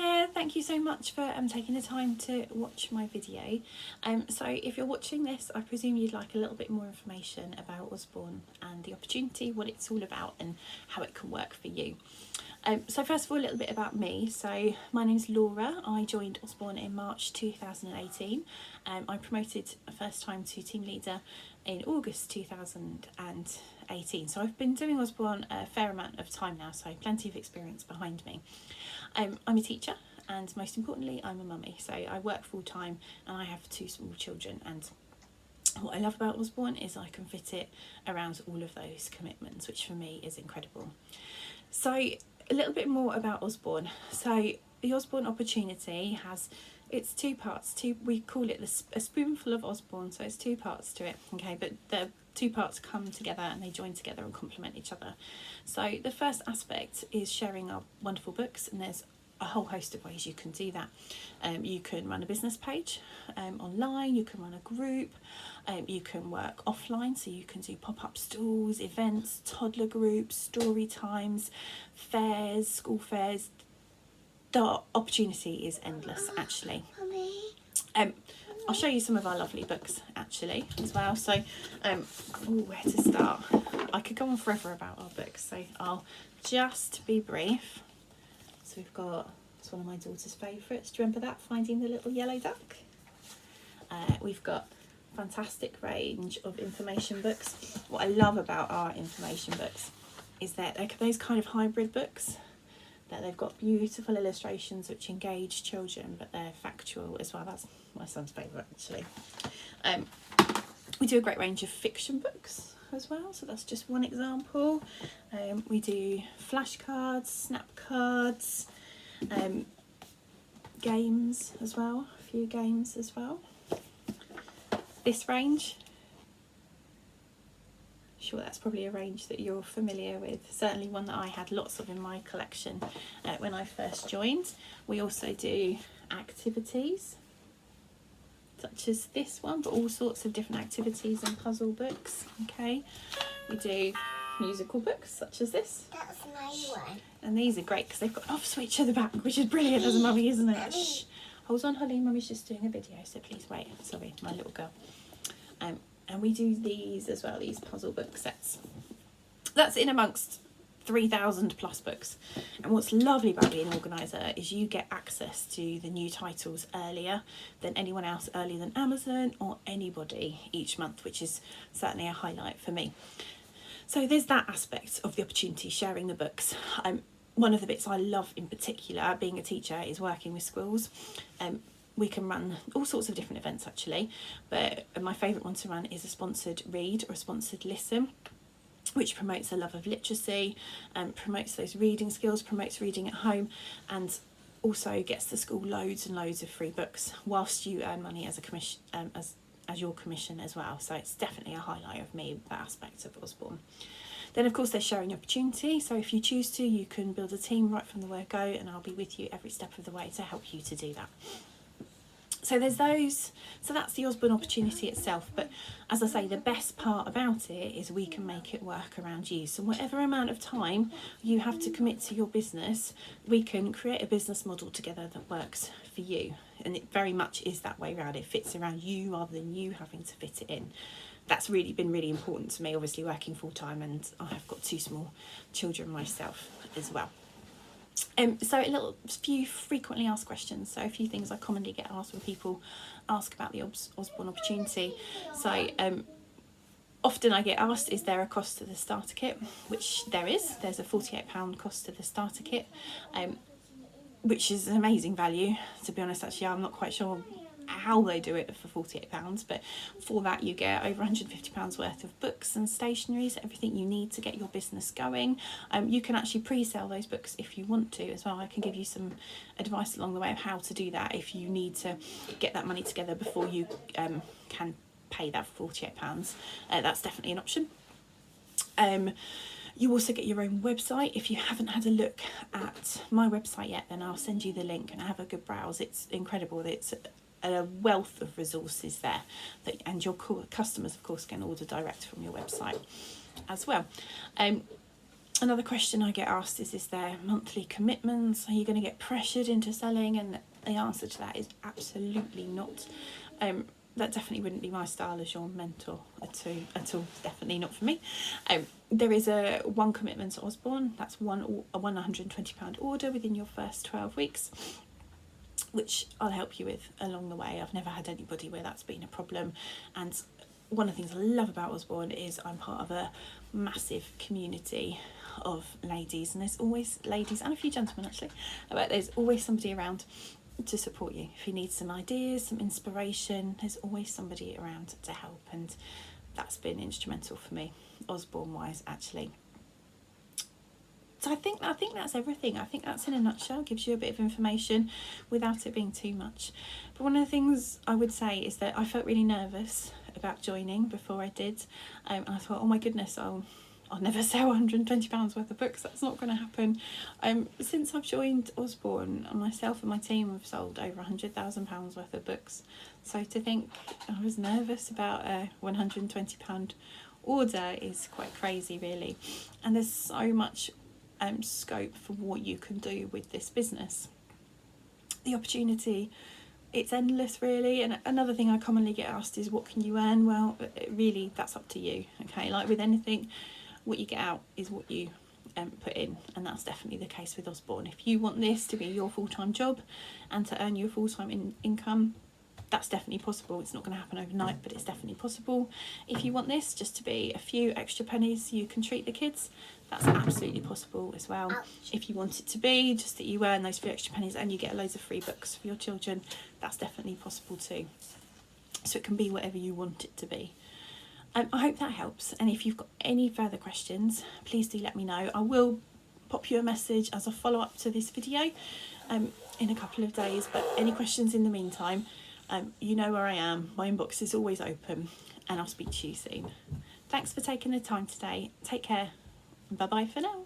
there, thank you so much for taking the time to watch my video. So if you're watching this, I presume you'd like a little bit more information about Usborne and the opportunity, what it's all about and how it can work for you. So first of all, a little bit about me. So my name's Laura. I joined Usborne in March 2018. I promoted first time to team leader in August 2018. So I've been doing Usborne a fair amount of time now, so plenty of experience behind me. I'm a teacher, and most importantly, I'm a mummy. So I work full time and I have 2 small children, and what I love about Usborne is I can fit it around all of those commitments, which for me is incredible. So a little bit more about Usborne. So the Usborne opportunity it's 2 parts. We call it a spoonful of Usborne, so it's 2 parts to it. Okay, but the 2 parts come together and they join together and complement each other. So the first aspect is sharing our wonderful books, and there's a whole host of ways you can do that. You can run a business page online, you can run a group, you can work offline, so you can do pop-up stalls, events, toddler groups, story times, fairs, school fairs. The opportunity is endless, actually. I'll show you some of our lovely books actually as well. So where to start? I could go on forever about our books, so I'll just be brief. So we've got, it's one of my daughter's favourites. Do you remember that, Finding the Little Yellow Duck? We've got a fantastic range of information books. What I love about our information books is that they're those kind of hybrid books, that they've got beautiful illustrations which engage children, but they're factual as well. That's my son's favourite, actually. We do a great range of fiction books as well, so that's just one example. We do flashcards, snap cards, games as well, a few games as well. This range, sure, that's probably a range that you're familiar with, certainly one that I had lots of in my collection when I first joined. We also do activities such as this one, but all sorts of different activities and puzzle books. Okay, we do musical books such as this. That's my one. And these are great because they've got an off switch at the back, which is brilliant as a mummy, isn't it? Shh. Hold on, Holly, mummy's just doing a video, so please wait. Sorry, my little girl. And we do these as well, these puzzle book sets. That's in amongst 3,000 plus books. And what's lovely about being an organiser is you get access to the new titles earlier than anyone else, earlier than Amazon or anybody each month, which is certainly a highlight for me. So there's that aspect of the opportunity, sharing the books. One of the bits I love in particular, being a teacher, is working with schools. We can run all sorts of different events actually, but my favourite one to run is a sponsored read or a sponsored listen, which promotes a love of literacy, promotes those reading skills, promotes reading at home, and also gets the school loads and loads of free books whilst you earn money as a commission, as your commission as well. So it's definitely a highlight of me, that aspect of Usborne. Then of course there's sharing opportunity, so if you choose to, you can build a team right from the word go, and I'll be with you every step of the way to help you to do that. So there's those, so that's the Usborne opportunity itself, but as I say, the best part about it is we can make it work around you. So whatever amount of time you have to commit to your business, we can create a business model together that works for you, and it very much is that way around. It fits around you rather than you having to fit it in. That's really been really important to me, obviously working full-time, and I have got 2 small children myself as well. So a few frequently asked questions, so a few things I commonly get asked when people ask about the Usborne opportunity. So often I get asked, is there a cost to the starter kit? Which there is. There's a £48 cost to the starter kit, which is an amazing value, to be honest. Actually, I'm not quite sure how they do it for £48, but for that you get over £150 worth of books and stationery, so everything you need to get your business going. You can actually pre-sell those books if you want to as well. I can give you some advice along the way of how to do that if you need to get that money together before you can pay that £48. That's definitely an option. You also get your own website. If you haven't had a look at my website yet, then I'll send you the link and have a good browse. It's incredible. It's a wealth of resources there, and your customers of course can order direct from your website as well. Another question I get asked is there monthly commitments? Are you going to get pressured into selling? And the answer to that is absolutely not. That definitely wouldn't be my style as your mentor at all. Definitely not for me. There is a one commitment to Usborne. That's a £120 order within your first 12 weeks, which I'll help you with along the way. I've never had anybody where that's been a problem. And one of the things I love about Usborne is I'm part of a massive community of ladies, and there's always ladies and a few gentlemen actually, but there's always somebody around to support you. If you need some ideas, some inspiration, there's always somebody around to help, and that's been instrumental for me, Usborne wise, actually. So I think that's everything. I think that's in a nutshell, gives you a bit of information without it being too much. But one of the things I would say is that I felt really nervous about joining before I did. And I thought, oh my goodness, I'll never sell £120 worth of books. That's not going to happen. Since I've joined Usborne, myself and my team have sold over £100,000 worth of books. So to think I was nervous about a £120 order is quite crazy, really. And there's so much scope for what you can do with this business. The opportunity, it's endless, really. And another thing I commonly get asked is, what can you earn? Well, really, that's up to you. Okay, like with anything, what you get out is what you put in, and that's definitely the case with Usborne. If you want this to be your full-time job and to earn your full-time income, that's definitely possible. It's not going to happen overnight, but it's definitely possible. If you want this just to be a few extra pennies so you can treat the kids, that's absolutely possible as well. Ouch. If you want it to be just that you earn those few extra pennies and you get loads of free books for your children, that's definitely possible too. So it can be whatever you want it to be. I hope that helps, and if you've got any further questions, please do let me know. I will pop you a message as a follow-up to this video in a couple of days, but any questions in the meantime, you know where I am. My inbox is always open, and I'll speak to you soon. Thanks for taking the time today. Take care. Bye bye for now.